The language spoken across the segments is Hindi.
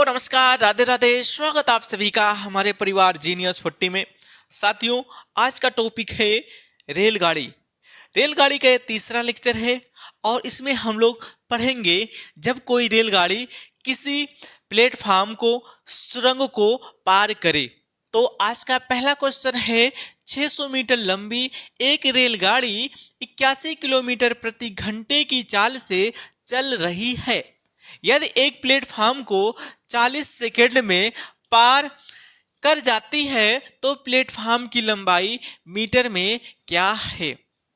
नमस्कार, राधे राधे। स्वागत आप सभी का हमारे परिवार जीनियस 40 में। साथियों, आज का टॉपिक है रेलगाड़ी। रेलगाड़ी का ये तीसरा लेक्चर है और इसमें हम लोग पढ़ेंगे जब कोई रेलगाड़ी किसी प्लेटफॉर्म को सुरंग को पार करे। तो आज का पहला क्वेश्चन है, 600 मीटर लंबी एक रेलगाड़ी 81 किलोमीटर प्रति घंटे की चाल से चल रही है। यदि एक प्लेटफॉर्म को 40 सेकंड में पार कर जाती है तो प्लेटफॉर्म की लंबाई मीटर में क्या है?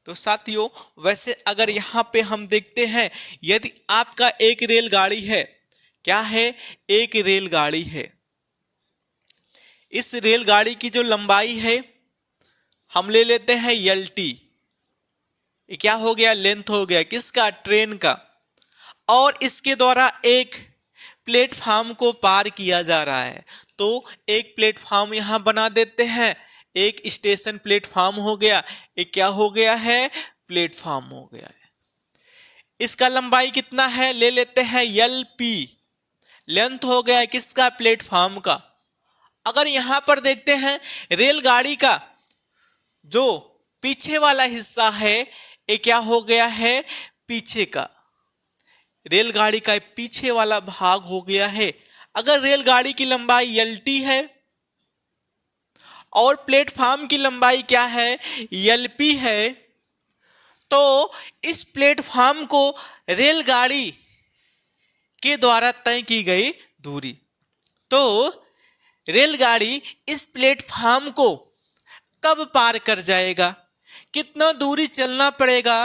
तो साथियों, वैसे अगर यहाँ पे हम देखते हैं, यदि आपका एक रेलगाड़ी है, क्या है? एक रेलगाड़ी है। इस रेलगाड़ी की जो लंबाई है हम ले लेते हैं LT। क्या हो गया? लेंथ हो गया किसका? ट्रेन का। और इसके द्वारा एक प्लेटफॉर्म को पार किया जा रहा है, तो एक प्लेटफॉर्म यहां बना देते हैं। एक स्टेशन प्लेटफॉर्म हो गया। एक क्या हो गया है? प्लेटफॉर्म हो गया है। इसका लंबाई कितना है? ले लेते हैं LP। लेंथ हो गया किसका? प्लेटफॉर्म का। अगर यहां पर देखते हैं, रेलगाड़ी का जो पीछे वाला हिस्सा है ये क्या हो गया है? पीछे का। रेलगाड़ी का पीछे वाला भाग हो गया है। अगर रेलगाड़ी की लंबाई LT है और प्लेटफॉर्म की लंबाई क्या है? LP है, तो इस प्लेटफॉर्म को रेलगाड़ी के द्वारा तय की गई दूरी, तो रेलगाड़ी इस प्लेटफॉर्म को कब पार कर जाएगा? कितना दूरी चलना पड़ेगा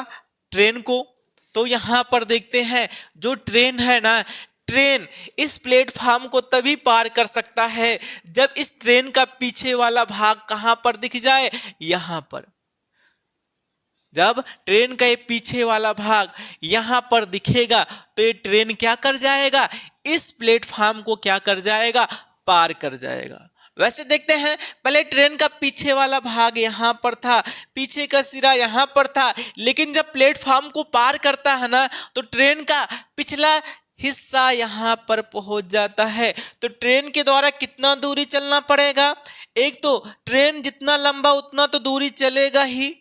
ट्रेन को? तो यहां पर देखते हैं, जो ट्रेन है ना, ट्रेन इस प्लेटफॉर्म को तभी पार कर सकता है जब इस ट्रेन का पीछे वाला भाग कहां पर दिख जाए? यहां पर। जब ट्रेन का ये पीछे वाला भाग यहां पर दिखेगा तो ये ट्रेन क्या कर जाएगा? इस प्लेटफॉर्म को क्या कर जाएगा? पार कर जाएगा। वैसे देखते हैं, पहले ट्रेन का पीछे वाला भाग यहां पर था, पीछे का सिरा यहां पर था, लेकिन जब प्लेटफॉर्म को पार करता है ना, तो ट्रेन का पिछला हिस्सा यहां पर पहुंच जाता है। तो ट्रेन के द्वारा कितना दूरी चलना पड़ेगा? एक तो ट्रेन जितना लंबा उतना तो दूरी चलेगा ही,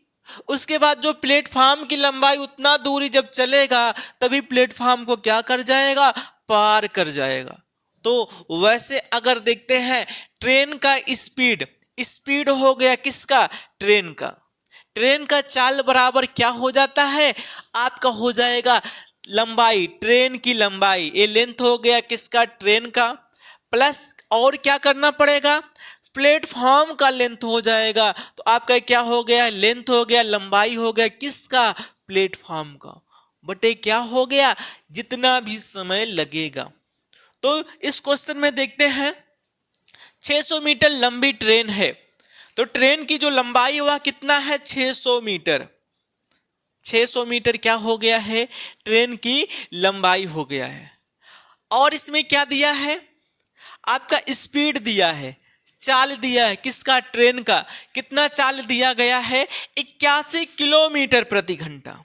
उसके बाद जो प्लेटफॉर्म की लंबाई उतना दूरी जब चलेगा तभी प्लेटफॉर्म को क्या कर जाएगा? पार कर जाएगा। तो वैसे अगर देखते हैं, ट्रेन का स्पीड हो गया किसका? ट्रेन का। ट्रेन का चाल बराबर क्या हो जाता है? आपका हो जाएगा लंबाई, ट्रेन की लंबाई। ये लेंथ हो गया किसका? ट्रेन का। प्लस और क्या करना पड़ेगा? प्लेटफॉर्म का लेंथ हो जाएगा। तो आपका क्या हो गया? लेंथ हो गया, लंबाई हो गया किसका? प्लेटफॉर्म का। बटे क्या हो गया? जितना भी समय लगेगा। तो इस क्वेश्चन में देखते हैं, 600 मीटर लंबी ट्रेन है, तो ट्रेन की जो लंबाई हुआ कितना है? 600 मीटर। 600 मीटर क्या हो गया है? ट्रेन की लंबाई हो गया है। और इसमें क्या दिया है? आपका स्पीड दिया है, चाल दिया है किसका? ट्रेन का। कितना चाल दिया गया है? 81 किलोमीटर प्रति घंटा।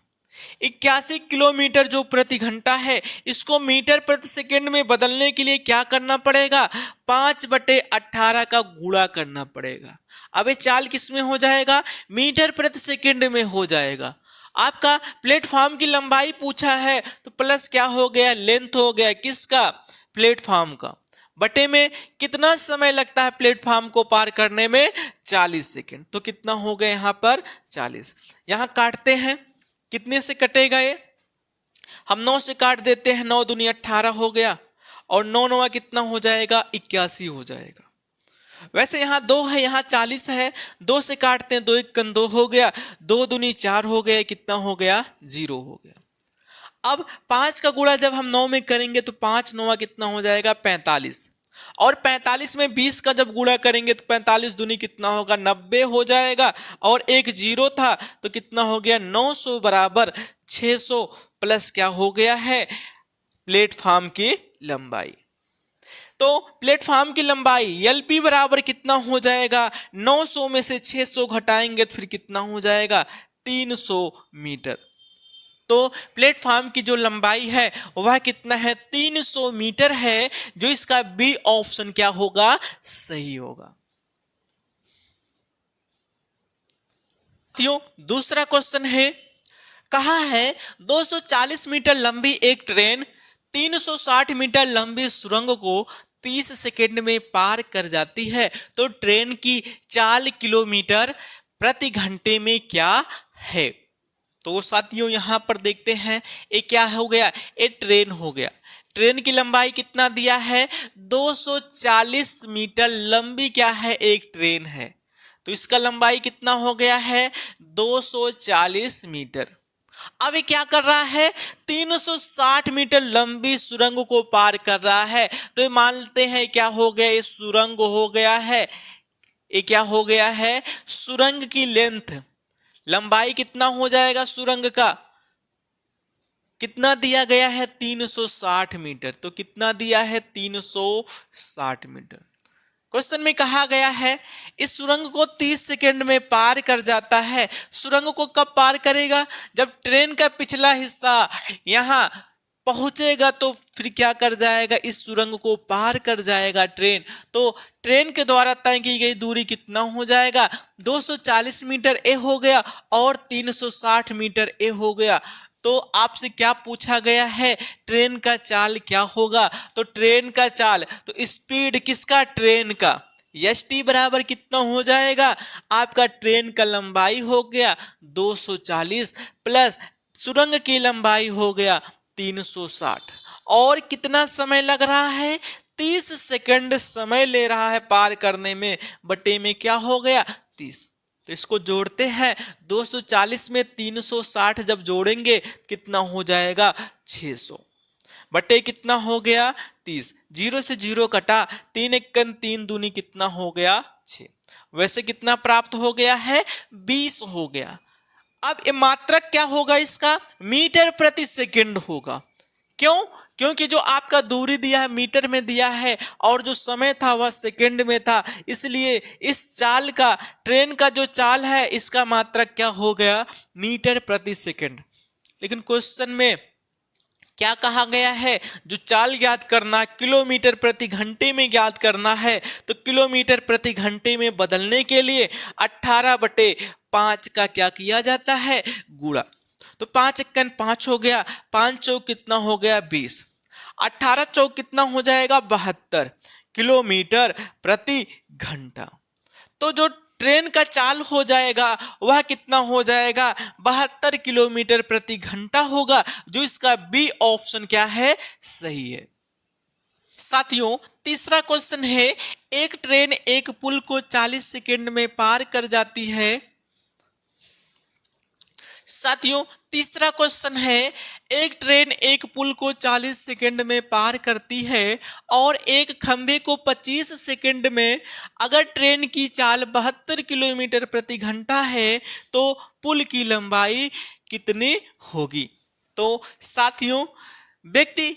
81 किलोमीटर जो प्रति घंटा है, इसको मीटर प्रति सेकंड में बदलने के लिए क्या करना पड़ेगा? 5/18 का गुणा करना पड़ेगा। अब ये चाल किस में हो जाएगा? मीटर प्रति सेकंड में हो जाएगा। आपका प्लेटफॉर्म की लंबाई पूछा है, तो प्लस क्या हो गया? लेंथ हो गया किसका? प्लेटफॉर्म का। बटे में कितना समय लगता है प्लेटफॉर्म को पार करने में? 40 सेकंड। तो कितना हो गया यहाँ पर? 40। यहाँ काटते हैं, कितने से कटेगा ये? हम 9 से काट देते हैं, 9 दूनी 18 हो गया, और 9 9 कितना हो जाएगा? 81 हो जाएगा। वैसे यहाँ 2 है, यहाँ 40 है, 2 से काटते हैं, 2 1 2 हो गया, 2 दूनी 4 हो गया, कितना हो गया? 0 हो गया। अब 5 का गुणा जब हम 9 में करेंगे तो 5 9 कितना हो जाएगा? 45। और 45 में 20 का जब गुणा करेंगे तो 45 दूनी कितना होगा? 90 हो जाएगा। और एक 0 था तो कितना हो गया? 900 बराबर 600 प्लस क्या हो गया है? प्लेटफॉर्म की लंबाई। तो प्लेटफॉर्म की लंबाई LP बराबर कितना हो जाएगा? 900 में से 600 घटाएंगे तो फिर कितना हो जाएगा? 300 मीटर। तो प्लेटफॉर्म की जो लंबाई है वह कितना है, 300 मीटर है, जो इसका बी ऑप्शन क्या होगा, सही होगा। दूसरा क्वेश्चन है, कहा है 240 मीटर लंबी एक ट्रेन 360 मीटर लंबी सुरंग को 30 सेकेंड में पार कर जाती है, तो ट्रेन की चाल किलोमीटर प्रति घंटे में क्या है। तो साथियों यहां पर देखते हैं, ये क्या हो गया, ये ट्रेन हो गया। ट्रेन की लंबाई कितना दिया है, 240 मीटर लंबी क्या है, एक ट्रेन है, तो इसका लंबाई कितना हो गया है, 240 मीटर। अब ये क्या कर रहा है, 360 मीटर लंबी सुरंग को पार कर रहा है, तो ये मानते हैं क्या हो गया, ये सुरंग हो गया है। ये क्या हो गया है, सुरंग की लेंथ, लंबाई कितना हो जाएगा सुरंग का, कितना दिया गया है, 360 मीटर। तो कितना दिया है, 360 मीटर। क्वेश्चन में कहा गया है इस सुरंग को 30 सेकेंड में पार कर जाता है। सुरंग को कब पार करेगा, जब ट्रेन का पिछला हिस्सा यहां पहुंचेगा तो फिर क्या कर जाएगा, इस सुरंग को पार कर जाएगा ट्रेन। तो ट्रेन के द्वारा तय की गई दूरी कितना हो जाएगा, 240 मीटर ए हो गया और 360 मीटर ए हो गया। तो आपसे क्या पूछा गया है, ट्रेन का चाल क्या होगा, तो ट्रेन का चाल, तो स्पीड किसका, ट्रेन का, एस टी बराबर कितना हो जाएगा, आपका ट्रेन का लंबाई हो गया 240 प्लस सुरंग की लंबाई हो गया 360, और कितना समय लग रहा है, 30 सेकंड समय ले रहा है पार करने में, बटे में क्या हो गया 30। तो इसको जोड़ते हैं, 240 में 360 जब जोड़ेंगे कितना हो जाएगा, 600 बटे कितना हो गया 30, 0 से 0 कटा, 3 एकन 3 दूनी कितना हो गया 6। वैसे कितना प्राप्त हो गया है, 20 हो गया। अब ये मात्रक क्या होगा, इसका मीटर प्रति सेकंड होगा। क्यों, क्योंकि जो आपका दूरी दिया है मीटर में दिया है और जो समय था वह सेकंड में था, इसलिए इस चाल का, ट्रेन का जो चाल है इसका मात्रक क्या हो गया, मीटर प्रति सेकंड। लेकिन क्वेश्चन में क्या कहा गया है, जो चाल ज्ञात करना किलोमीटर प्रति घंटे में ज्ञात करना है, तो किलोमीटर प्रति घंटे में बदलने के लिए 18/5 का क्या किया जाता है, गुणा। तो 5 एकन 5 हो गया, 5 चौक कितना हो गया 20, 18 चौक कितना हो जाएगा 72 किलोमीटर प्रति घंटा। तो जो ट्रेन का चाल हो जाएगा वह कितना हो जाएगा, 72 किलोमीटर प्रति घंटा होगा, जो इसका बी ऑप्शन क्या है, सही है। साथियों तीसरा क्वेश्चन है, एक ट्रेन एक पुल को 40 सेकंड में पार कर जाती है। साथियों तीसरा क्वेश्चन है, एक ट्रेन एक पुल को 40 सेकंड में पार करती है और एक खंभे को 25 सेकंड में। अगर ट्रेन की चाल 72 किलोमीटर प्रति घंटा है तो पुल की लंबाई कितनी होगी। तो साथियों व्यक्ति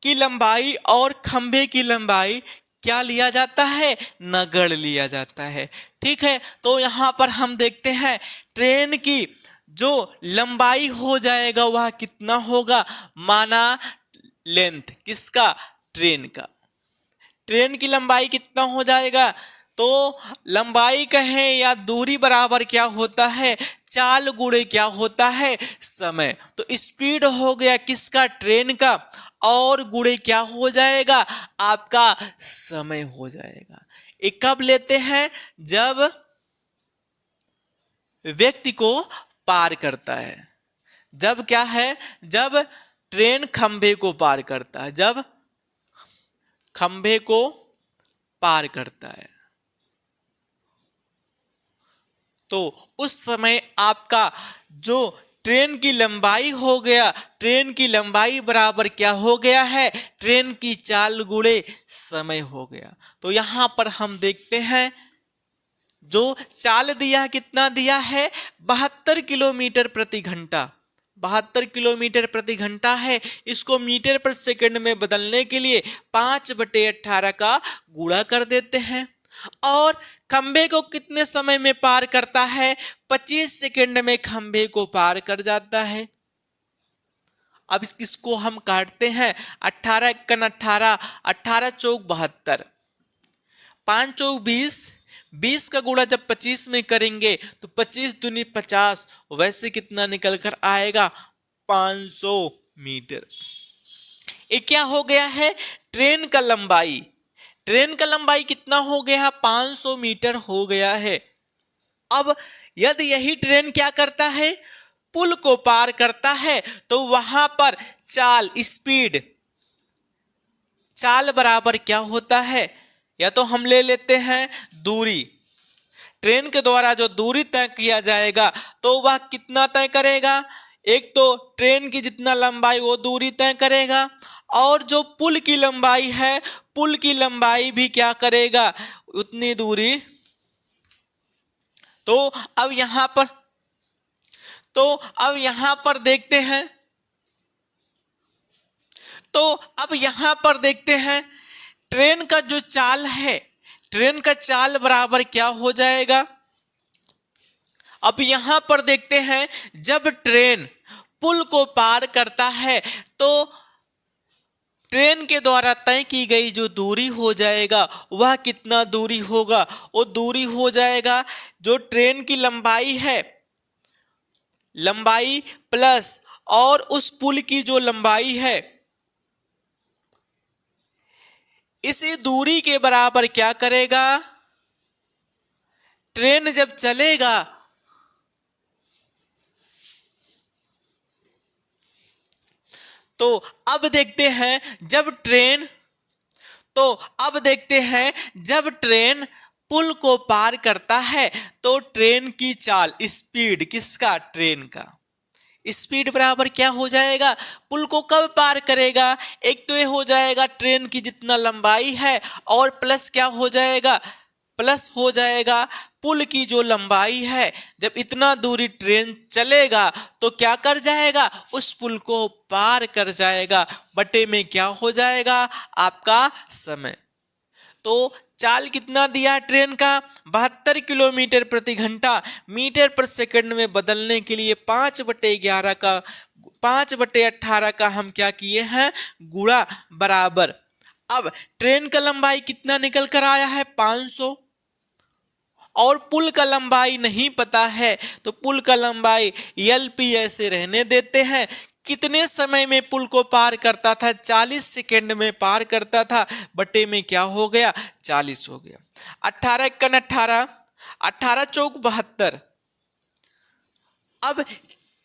की लंबाई और खंभे की लंबाई क्या लिया जाता है, नगण्य लिया जाता है। ठीक है, तो यहां पर हम देखते हैं ट्रेन की जो लंबाई हो जाएगा वह कितना होगा, माना लेंथ किसका, ट्रेन का। ट्रेन की लंबाई कितना हो जाएगा, तो लंबाई कहें या दूरी बराबर क्या होता है, चाल गुणे क्या होता है, समय। तो स्पीड हो गया किसका, ट्रेन का, और गुणे क्या हो जाएगा, आपका समय हो जाएगा। ये कब लेते हैं, जब व्यक्ति को पार करता है, जब क्या है, जब ट्रेन खंभे को पार करता है, जब खंभे को पार करता है तो उस समय आपका जो ट्रेन की लंबाई हो गया, ट्रेन की लंबाई बराबर क्या हो गया है, ट्रेन की चाल गुणे समय हो गया। तो यहां पर हम देखते हैं जो चाल दिया कितना दिया है, 72 किलोमीटर प्रति घंटा, 72 किलोमीटर प्रति घंटा है। इसको मीटर पर सेकंड में बदलने के लिए 5/18 का गुणा कर देते हैं। और खंभे को कितने समय में पार करता है, 25 सेकंड में खंभे को पार कर जाता है। अब इसको हम काटते हैं, 18 एकन 18, 18 चौक 72, 5 चौक 20, 20 का गुणा जब 25 में करेंगे तो 25 दूनी 50, वैसे कितना निकल कर आएगा 500 मीटर। ये क्या हो गया है, ट्रेन का लंबाई, ट्रेन का लंबाई कितना हो गया, 500 मीटर हो गया है। अब यदि यही ट्रेन क्या करता है, पुल को पार करता है, तो वहां पर चाल स्पीड, चाल बराबर क्या होता है, या तो हम ले लेते हैं दूरी, ट्रेन के द्वारा जो दूरी तय किया जाएगा तो वह कितना तय करेगा, एक तो ट्रेन की जितना लंबाई वो दूरी तय करेगा, और जो पुल की लंबाई है, पुल की लंबाई भी क्या करेगा, उतनी दूरी। तो अब यहां पर देखते हैं, ट्रेन का जो चाल है, ट्रेन का चाल बराबर क्या हो जाएगा। अब यहां पर देखते हैं, जब ट्रेन पुल को पार करता है तो ट्रेन के द्वारा तय की गई जो दूरी हो जाएगा वह कितना दूरी होगा, वो दूरी हो जाएगा जो ट्रेन की लंबाई है, लंबाई प्लस और उस पुल की जो लंबाई है, इसी दूरी के बराबर क्या करेगा, ट्रेन जब चलेगा तो अब देखते हैं जब ट्रेन पुल को पार करता है तो ट्रेन की चाल, स्पीड किसका, ट्रेन का स्पीड बराबर क्या हो जाएगा, पुल को कब पार करेगा, एक तो ये हो जाएगा ट्रेन की जितना लंबाई है और प्लस क्या हो जाएगा, प्लस हो जाएगा पुल की जो लंबाई है। जब इतना दूरी ट्रेन चलेगा तो क्या कर जाएगा, उस पुल को पार कर जाएगा, बटे में क्या हो जाएगा आपका समय। तो चाल कितना दिया ट्रेन का, 72 किलोमीटर प्रति घंटा, मीटर पर सेकंड में बदलने के लिए 5/11 का 5/18 का हम क्या किए हैं, गुणा बराबर। अब ट्रेन का लंबाई कितना निकल कर आया है, 500, और पुल का लंबाई नहीं पता है तो पुल का लंबाई LP ऐसे रहने देते हैं। कितने समय में पुल को पार करता था, 40 सेकेंड में पार करता था, बटे में क्या हो गया, 40 हो गया। 18 एकन 18, 18 चौक 72, अब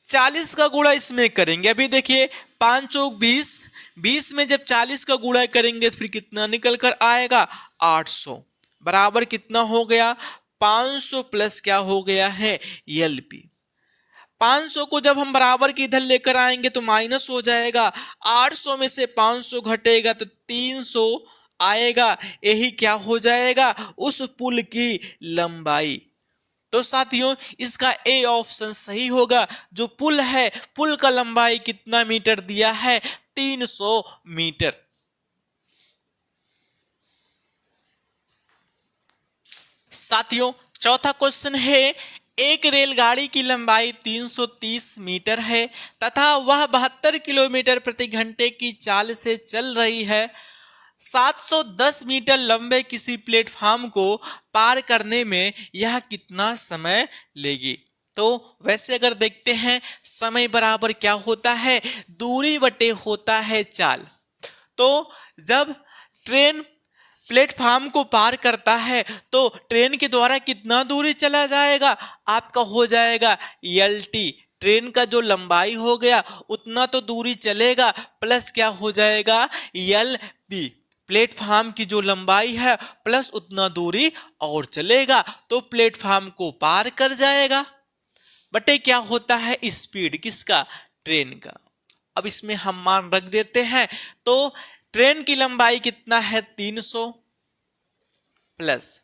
40 का गुणा इसमें करेंगे। अभी देखिए 5 चौक 20, 20 में जब 40 का गुणा करेंगे तो फिर कितना निकल कर आएगा, 800, बराबर कितना हो गया, 500 प्लस क्या हो गया है, LP। 500 को जब हम बराबर की इधर लेकर आएंगे तो माइनस हो जाएगा, 800 में से 500 घटेगा तो 300 आएगा, यही क्या हो जाएगा, उस पुल की लंबाई। तो साथियों इसका ए ऑप्शन सही होगा, जो पुल है, पुल का लंबाई कितना मीटर दिया है, 300 मीटर। साथियों चौथा क्वेश्चन है, एक रेलगाड़ी की लंबाई 330 मीटर है तथा वह 72 किलोमीटर प्रति घंटे की चाल से चल रही है। 710 मीटर लंबे किसी प्लेटफॉर्म को पार करने में यह कितना समय लेगी। तो वैसे अगर देखते हैं, समय बराबर क्या होता है, दूरी बटे होता है चाल। तो जब ट्रेन प्लेटफॉर्म को पार करता है तो ट्रेन के द्वारा कितना दूरी चला जाएगा, आपका हो जाएगा LT, ट्रेन का जो लंबाई हो गया उतना तो दूरी चलेगा, प्लस क्या हो जाएगा LP, प्लेटफॉर्म की जो लंबाई है प्लस उतना दूरी और चलेगा तो प्लेटफॉर्म को पार कर जाएगा, बटे क्या होता है स्पीड किसका, ट्रेन का। अब इसमें हम मान रख देते हैं, तो ट्रेन की लंबाई कितना है 300 प्लस,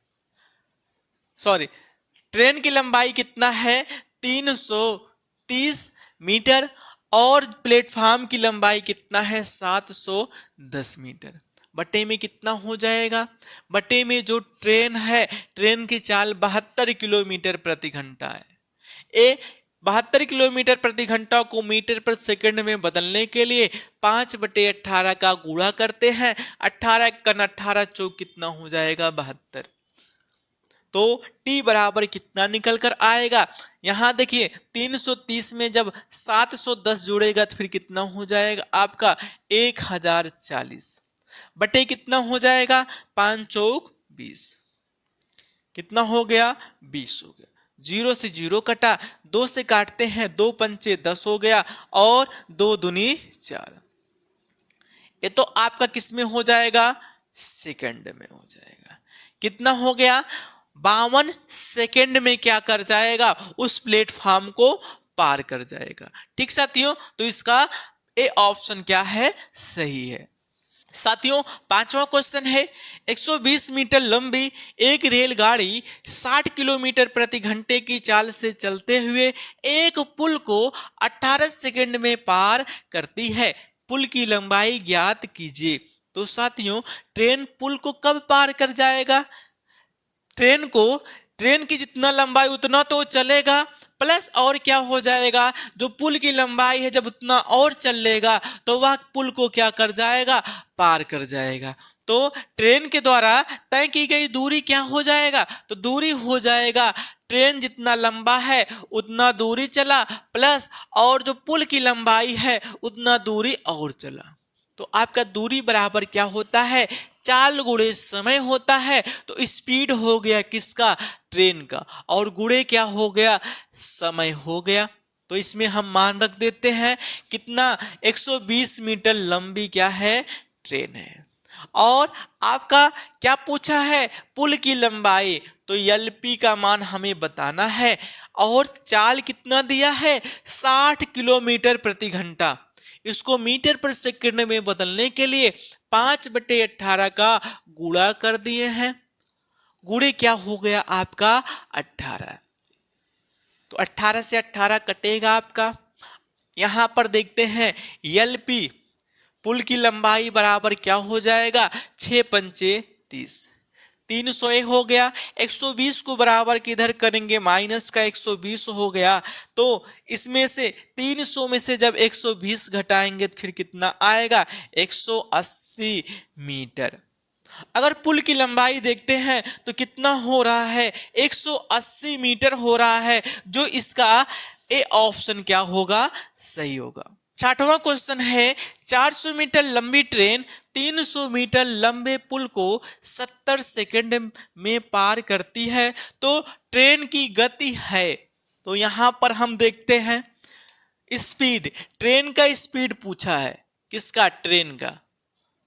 ट्रेन की लंबाई कितना है 330 मीटर और प्लेटफॉर्म की लंबाई कितना है 710 मीटर, बटे में कितना हो जाएगा, बटे में जो ट्रेन है, ट्रेन की चाल 72 किलोमीटर प्रति घंटा है। 72 किलोमीटर प्रति घंटा को मीटर पर सेकंड में बदलने के लिए 5/18 का गुणा करते हैं। 18 कन 18 चौक कितना हो जाएगा 72। तो t बराबर कितना निकल कर आएगा, यहां देखिए 330 में जब 710 जुड़ेगा तो फिर कितना हो जाएगा आपका 1040 बटे कितना हो जाएगा 5 चौक 20, कितना हो गया 20 हो गया। 0 से 0 कटा, 2 से काटते हैं 2 पंचे 10 हो गया और 2 दूनी 4। ये तो आपका किस में हो जाएगा, सेकंड में हो जाएगा। कितना हो गया 52 सेकंड में क्या कर जाएगा, उस प्लेटफॉर्म को पार कर जाएगा। ठीक साथियों, तो इसका ए ऑप्शन क्या है, सही है। साथियों पांचवा क्वेश्चन है, 120 मीटर लंबी एक रेलगाड़ी 60 किलोमीटर प्रति घंटे की चाल से चलते हुए एक पुल को 18 सेकंड में पार करती है। पुल की लंबाई ज्ञात कीजिए। तो साथियों ट्रेन पुल को कब पार कर जाएगा, ट्रेन की जितना लंबाई उतना तो चलेगा, प्लस और क्या हो जाएगा, जो पुल की लंबाई है जब उतना और चलेगा तो वह पुल को क्या कर जाएगा, पार कर जाएगा। तो ट्रेन के द्वारा तय की गई दूरी क्या हो जाएगा, तो दूरी हो जाएगा ट्रेन जितना लंबा है उतना दूरी चला, प्लस और जो पुल की लंबाई है उतना दूरी और चला। तो आपका दूरी बराबर क्या होता है, चाल गुणे समय होता है। तो स्पीड हो गया किसका, ट्रेन का, और गुणे क्या हो गया, समय हो गया। तो इसमें हम मान रख देते हैं कितना, 120 मीटर लंबी क्या है, ट्रेन है। और आपका क्या पूछा है, पुल की लंबाई, तो एलपी का मान हमें बताना है। और चाल कितना दिया है, 60 किलोमीटर प्रति घंटा। इसको मीटर पर सेकंड में बदलने के लिए 5/18 का गुणा कर दिए हैं। गुणे क्या हो गया आपका 18। तो 18 से 18 कटेगा आपका। यहां पर देखते हैं एलपी पुल की लंबाई बराबर क्या हो जाएगा, 6 पंचे 30, 300 हो गया। 120 को बराबर किधर करेंगे, माइनस का 120 हो गया। तो इसमें से 300 में से जब 120 घटाएंगे तो फिर कितना आएगा, 180 मीटर। अगर पुल की लंबाई देखते हैं तो कितना हो रहा है, 180 मीटर हो रहा है, जो इसका ए ऑप्शन क्या होगा, सही होगा। छठवां क्वेश्चन है, 400 मीटर लंबी ट्रेन 300 मीटर लंबे पुल को 70 सेकंड में पार करती है। तो ट्रेन की गति है, तो यहां पर हम देखते हैं स्पीड, ट्रेन का स्पीड पूछा है, किसका, ट्रेन का।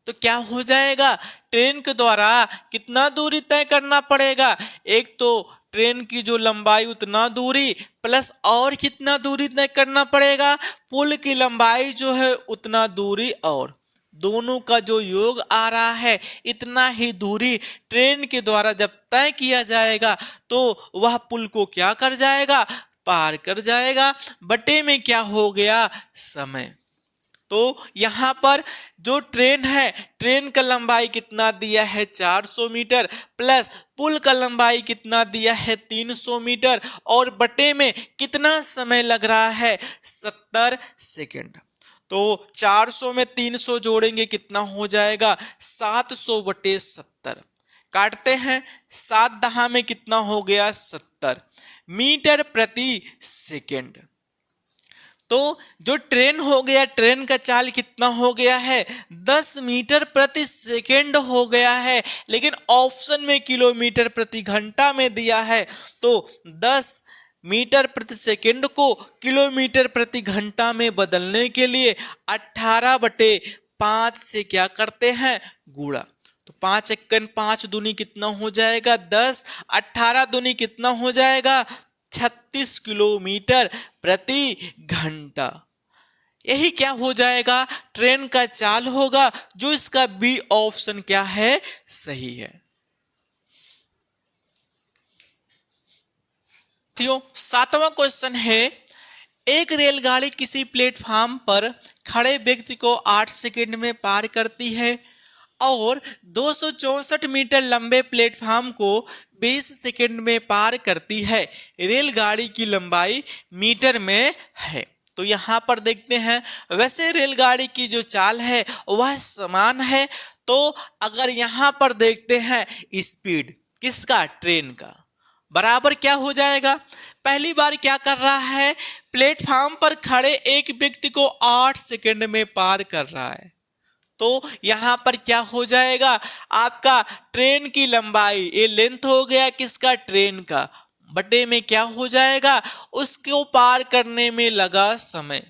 तो क्या हो जाएगा, ट्रेन के द्वारा कितना दूरी तय करना पड़ेगा, एक तो ट्रेन की जो लंबाई उतना दूरी, प्लस और कितना दूरी तय करना पड़ेगा, पुल की लंबाई जो है उतना दूरी, और दोनों का जो योग आ रहा है इतना ही दूरी ट्रेन के द्वारा जब तय किया जाएगा तो वह पुल को क्या कर जाएगा, पार कर जाएगा। बटे में क्या हो गया, समय। तो यहां पर जो ट्रेन है, ट्रेन का लंबाई कितना दिया है, 400 मीटर, प्लस पुल का लंबाई कितना दिया है, 300 मीटर, और बटे में कितना समय लग रहा है, 70 सेकंड। तो 400 में 300 जोड़ेंगे कितना हो जाएगा, 700/70। काटते हैं, 7 दहा में कितना हो गया, 70 मीटर प्रति सेकंड। तो जो ट्रेन हो गया, ट्रेन का चाल कितना हो गया है, 10 मीटर प्रति सेकंड हो गया है, लेकिन ऑप्शन में किलोमीटर प्रति घंटा में दिया है। तो 10 मीटर प्रति सेकंड को किलोमीटर प्रति घंटा में बदलने के लिए 18/5 से क्या करते हैं, गुणा। तो 5 एकन 5 दूनी कितना हो जाएगा, 10, 18 दूनी कितना हो जाएगा, 36 किलोमीटर प्रति घंटा। यही क्या हो जाएगा, ट्रेन का चाल होगा, जो इसका बी ऑप्शन क्या है, सही है। सातवां क्वेश्चन है, एक रेलगाड़ी किसी प्लेटफॉर्म पर खड़े व्यक्ति को 8 सेकंड में पार करती है और 264 मीटर लंबे प्लेटफॉर्म को 20 सेकंड में पार करती है। रेलगाड़ी की लंबाई मीटर में है। तो यहाँ पर देखते हैं, वैसे रेलगाड़ी की जो चाल है वह समान है। तो अगर यहाँ पर देखते हैं स्पीड किसका, ट्रेन का, बराबर क्या हो जाएगा। पहली बार क्या कर रहा है, प्लेटफॉर्म पर खड़े एक व्यक्ति को 8 सेकंड में पार कर रहा है। तो यहाँ पर क्या हो जाएगा, आपका ट्रेन की लंबाई, ये लेंथ हो गया किसका, ट्रेन का, बटे में क्या हो जाएगा, उसको पार करने में लगा समय।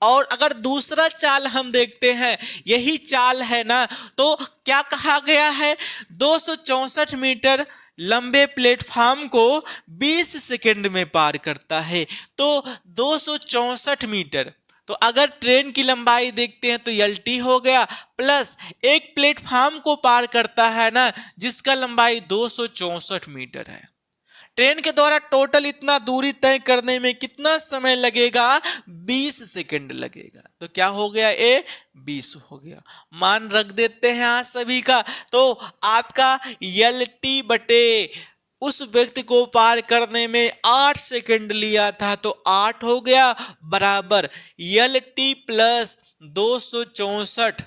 और अगर दूसरा चाल हम देखते हैं, यही चाल है ना, तो क्या कहा गया है, 264 मीटर लंबे प्लेटफॉर्म को 20 सेकंड में पार करता है। तो 264 मीटर, तो अगर ट्रेन की लंबाई देखते हैं तो LT हो गया, प्लस एक प्लेटफॉर्म को पार करता है ना जिसका लंबाई 264 मीटर है। ट्रेन के द्वारा टोटल इतना दूरी तय करने में कितना समय लगेगा, 20 सेकंड लगेगा। तो क्या हो गया, ए 20 हो गया। मान रख देते हैं आज सभी का। तो आपका LT बटे उस व्यक्ति को पार करने में 8 सेकंड लिया था, तो 8 हो गया, बराबर LT प्लस 264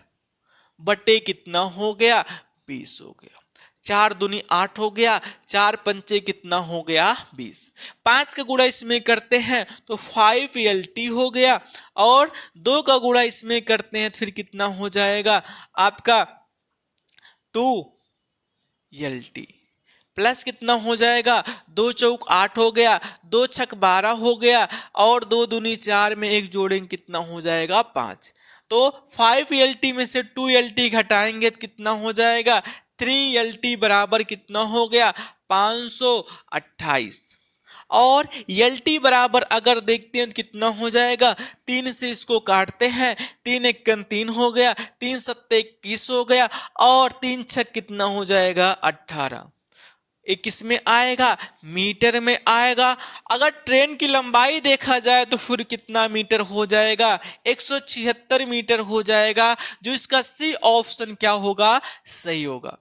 बटे कितना हो गया, 20 हो गया। 4 दूनी 8 हो गया, 4 पंचे कितना हो गया, 20। 5 का गुणा इसमें करते हैं तो 5 LT हो गया, और 2 का गुणा इसमें करते हैं फिर कितना हो जाएगा आपका 2 LT, प्लस कितना हो जाएगा, 2 चौक 8 हो गया, 2 छक 12 हो गया, और 2 दूनी 4 में एक जोड़ेंगे कितना हो जाएगा, 5। तो 5 LT में से 2 LT घटाएंगे तो कितना हो जाएगा, 3 LT बराबर कितना हो गया, 528। और LT बराबर अगर देखते हैं तो कितना हो जाएगा, 3 से इसको काटते हैं, 3 एकम 3 हो गया, 3 सत्ते 21 हो गया, और 3 छक कितना हो जाएगा, 18। 21 में आएगा, मीटर में आएगा। अगर ट्रेन की लंबाई देखा जाए तो फिर कितना मीटर हो जाएगा, 176 मीटर हो जाएगा, जो इसका सी ऑप्शन क्या होगा, सही होगा।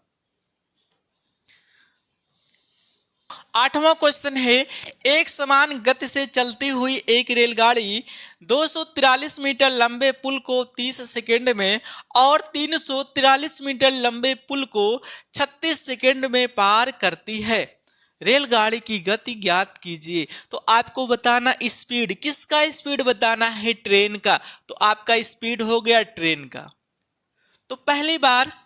8वां क्वेश्चन है, एक समान गति से चलती हुई एक रेलगाड़ी 243 मीटर लंबे पुल को 30 सेकंड में और 343 मीटर लंबे पुल को 36 सेकंड में पार करती है। रेलगाड़ी की गति ज्ञात कीजिए। तो आपको बताना स्पीड, किसका स्पीड बताना है, ट्रेन का। तो आपका स्पीड हो गया ट्रेन का। तो पहली बार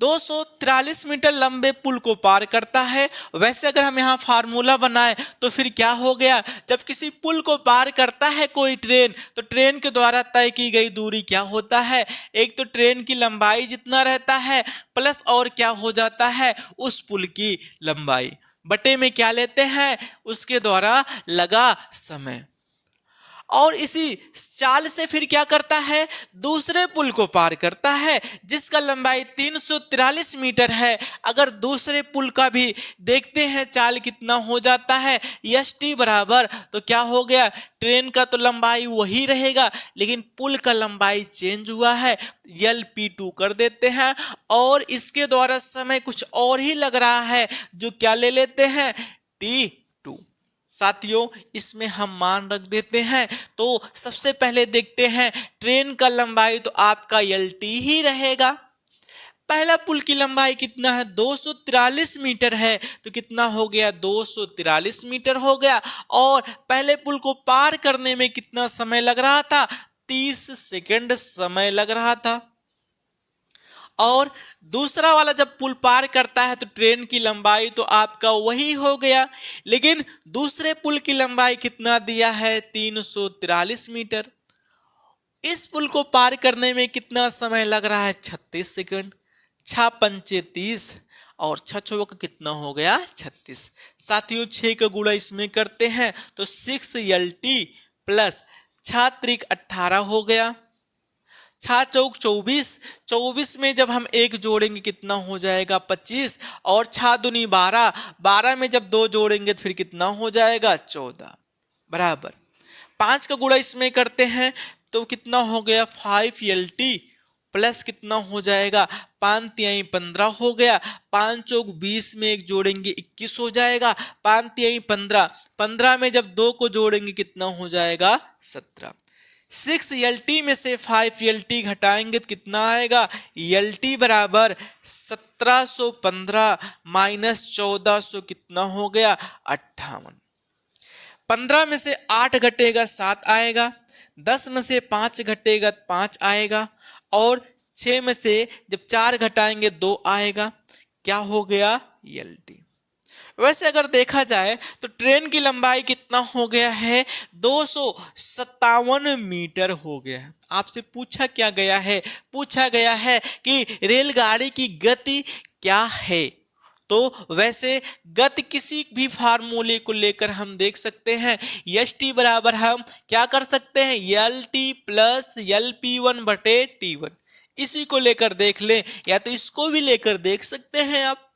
243 मीटर लंबे पुल को पार करता है। वैसे अगर हम यहाँ फार्मूला बनाए तो फिर क्या हो गया, जब किसी पुल को पार करता है कोई ट्रेन, तो ट्रेन के द्वारा तय की गई दूरी क्या होता है, एक तो ट्रेन की लंबाई जितना रहता है, प्लस और क्या हो जाता है, उस पुल की लंबाई बटे में क्या लेते हैं, उसके द्वारा लगा समय। और इसी चाल से फिर क्या करता है, दूसरे पुल को पार करता है जिसका लंबाई 343 मीटर है। अगर दूसरे पुल का भी देखते हैं चाल कितना हो जाता है, ST बराबर, तो क्या हो गया, ट्रेन का तो लंबाई वही रहेगा लेकिन पुल का लंबाई चेंज हुआ है, LP2 कर देते हैं, और इसके द्वारा समय कुछ और ही लग रहा है, जो क्या ले लेते हैं, T2। साथियों इसमें हम मान रख देते हैं। तो सबसे पहले देखते हैं ट्रेन का लंबाई, तो आपका LT ही रहेगा। पहला पुल की लंबाई कितना है, 243 मीटर है, तो कितना हो गया, 243 मीटर हो गया। और पहले पुल को पार करने में कितना समय लग रहा था, 30 सेकंड समय लग रहा था। और दूसरा वाला जब पुल पार करता है तो ट्रेन की लंबाई तो आपका वही हो गया, लेकिन दूसरे पुल की लंबाई कितना दिया है, 343 मीटर। इस पुल को पार करने में कितना समय लग रहा है, 36 सेकंड। 6 पंचे 30 और 6 चौक कितना हो गया, 36। साथियों 6 का गुणा इसमें करते हैं तो 6 LT प्लस 6 त्रिक 18 हो गया। 6 चौक 24, 24 में जब हम एक जोड़ेंगे कितना हो जाएगा, 25, और 6 दूनी 12, 12 में जब 2 जोड़ेंगे तो फिर कितना हो जाएगा, 14, बराबर 5 का गुणा इसमें करते हैं तो कितना हो गया, 5 LT प्लस कितना हो जाएगा, 5 तिहाई 15 हो गया, 5 चौक 20 में एक जोड़ेंगे 21 हो जाएगा, 5 तिहाई 15, 15 में जब 2 को जोड़ेंगे कितना हो जाएगा 17। 6 LT में से 5 LT घटाएंगे तो कितना आएगा, LT बराबर 1715 माइनस 1400 कितना हो गया 58। 15 में से 8 घटेगा 7 आएगा, 10 में से 5 घटेगा 5 आएगा, और 6 में से जब 4 घटाएंगे 2 आएगा, क्या हो गया LT। वैसे अगर देखा जाए तो ट्रेन की लंबाई कितना हो गया है, 257 मीटर हो गया है। आपसे पूछा क्या गया है, पूछा गया है कि रेलगाड़ी की गति क्या है। तो वैसे गति किसी भी फार्मूले को लेकर हम देख सकते हैं, st बराबर हम क्या कर सकते हैं, LT प्लस LP1 बटे T1, इसी को लेकर देख ले, या तो इसको भी लेकर देख सकते हैं आप।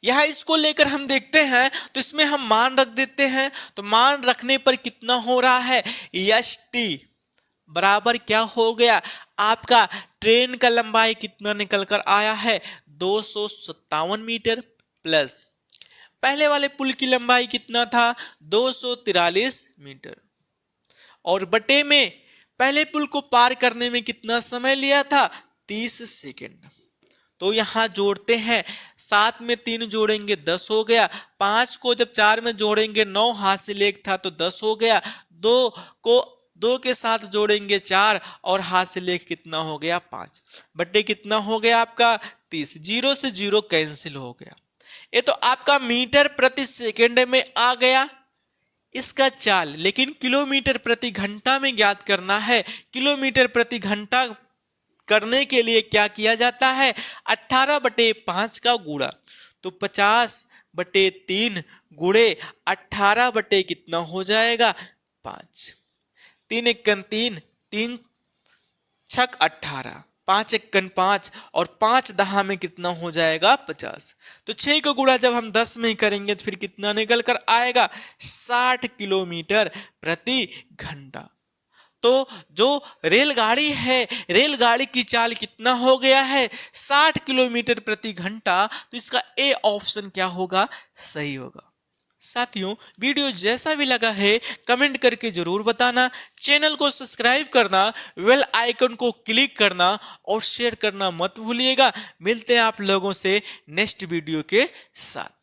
यहां इसको लेकर हम देखते हैं तो इसमें हम मान रख देते हैं, तो मान रखने पर कितना हो रहा है, st बराबर क्या हो गया आपका, ट्रेन का लंबाई कितना निकल कर आया है 257 मीटर, प्लस पहले वाले पुल की लंबाई कितना था 243 मीटर, और बटे में पहले पुल को पार करने में कितना समय लिया था 30 सेकेंड। तो यहां जोड़ते हैं, 7 में 3 जोड़ेंगे 10 हो गया, 5 को जब 4 में जोड़ेंगे 9, हाथ से लेख था तो 10 हो गया, 2 को 2 के साथ जोड़ेंगे 4, और हाथ से लेख कितना हो गया 5, बटे कितना हो गया आपका 30, 0 से 0 कैंसिल हो गया। ये तो आपका मीटर प्रति सेकेंड में आ गया इसका चाल, लेकिन किलोमीटर प्रति घंटा में ज्ञात करना है। किलोमीटर प्रति घंटा करने के लिए क्या किया जाता है, 18/5 का गुणा, तो 50/3 गुणे 18 बटे कितना हो जाएगा 5, 3 एकन 3, 3 छक 18, 5 एकन 5, और 5 दहा में कितना हो जाएगा 50। तो 6 का गुणा जब हम 10 में करेंगे तो फिर कितना निकल कर आएगा 60 किलोमीटर प्रति घंटा। तो जो रेलगाड़ी है, रेलगाड़ी की चाल कितना हो गया है 60 किलोमीटर प्रति घंटा, तो इसका ए ऑप्शन क्या होगा, सही होगा। साथियों, वीडियो जैसा भी लगा है कमेंट करके जरूर बताना, चैनल को सब्सक्राइब करना, बेल आइकन को क्लिक करना और शेयर करना मत भूलिएगा। मिलते हैं आप लोगों से नेक्स्ट वीडियो के साथ।